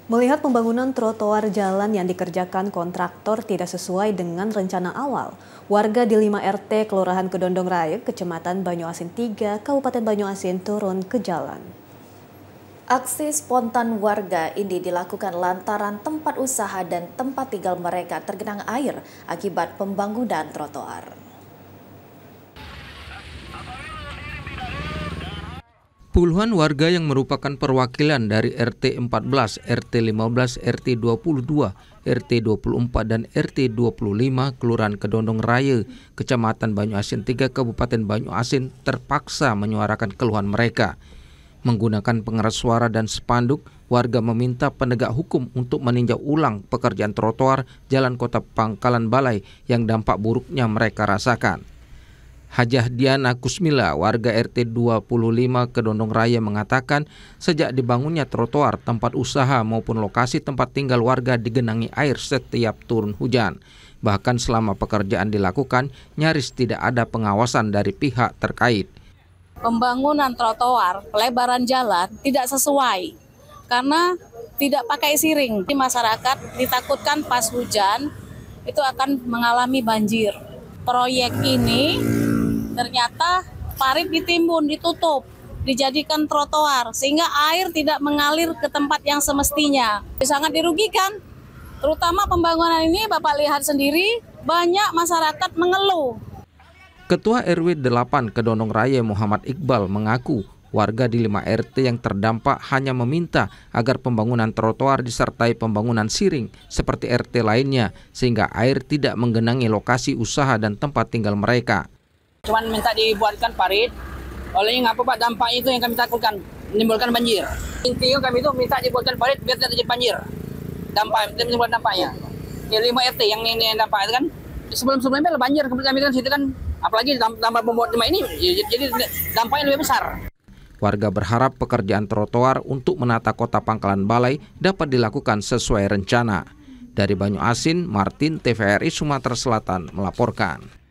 Melihat pembangunan trotoar jalan yang dikerjakan kontraktor tidak sesuai dengan rencana awal, warga di 5 RT Kelurahan Kedondong Raya, Kecamatan Banyuasin 3, Kabupaten Banyuasin turun ke jalan. Aksi spontan warga ini dilakukan lantaran tempat usaha dan tempat tinggal mereka tergenang air akibat pembangunan trotoar. Puluhan warga yang merupakan perwakilan dari RT 14, RT 15, RT 22, RT 24, dan RT 25 Kelurahan Kedondong Raya, Kecamatan Banyuasin 3, Kabupaten Banyuasin terpaksa menyuarakan keluhan mereka. Menggunakan pengeras suara dan spanduk, warga meminta penegak hukum untuk meninjau ulang pekerjaan trotoar Jalan Kota Pangkalan Balai yang dampak buruknya mereka rasakan. Hajah Diana Kusmila, warga RT 25 Kedondong Raya mengatakan sejak dibangunnya trotoar, tempat usaha maupun lokasi tempat tinggal warga digenangi air setiap turun hujan. Bahkan selama pekerjaan dilakukan, nyaris tidak ada pengawasan dari pihak terkait. Pembangunan trotoar, pelebaran jalan tidak sesuai karena tidak pakai siring. Masyarakat ditakutkan pas hujan itu akan mengalami banjir. Proyek ini ternyata parit ditimbun, ditutup, dijadikan trotoar sehingga air tidak mengalir ke tempat yang semestinya. Sangat dirugikan, terutama pembangunan ini Bapak lihat sendiri banyak masyarakat mengeluh. Ketua RW 8 Kedondong Raya Muhammad Iqbal mengaku warga di 5 RT yang terdampak hanya meminta agar pembangunan trotoar disertai pembangunan siring seperti RT lainnya sehingga air tidak menggenangi lokasi usaha dan tempat tinggal mereka. Cuman minta dibuatkan parit, olehnya ngapa Pak, dampak itu yang kami takutkan, menimbulkan banjir. Intinya kami itu minta dibuatkan parit biar tidak terjadi banjir. Menimbulkan dampaknya. Ya 5 RT yang ini dampak itu kan, sebelum-sebelumnya banjir, kemudian kami kan situ kan, apalagi tambah pembuat rumah ini, jadi dampaknya lebih besar. Warga berharap pekerjaan trotoar untuk menata Kota Pangkalan Balai dapat dilakukan sesuai rencana. Dari Banyuasin, Martin, TVRI Sumatera Selatan melaporkan.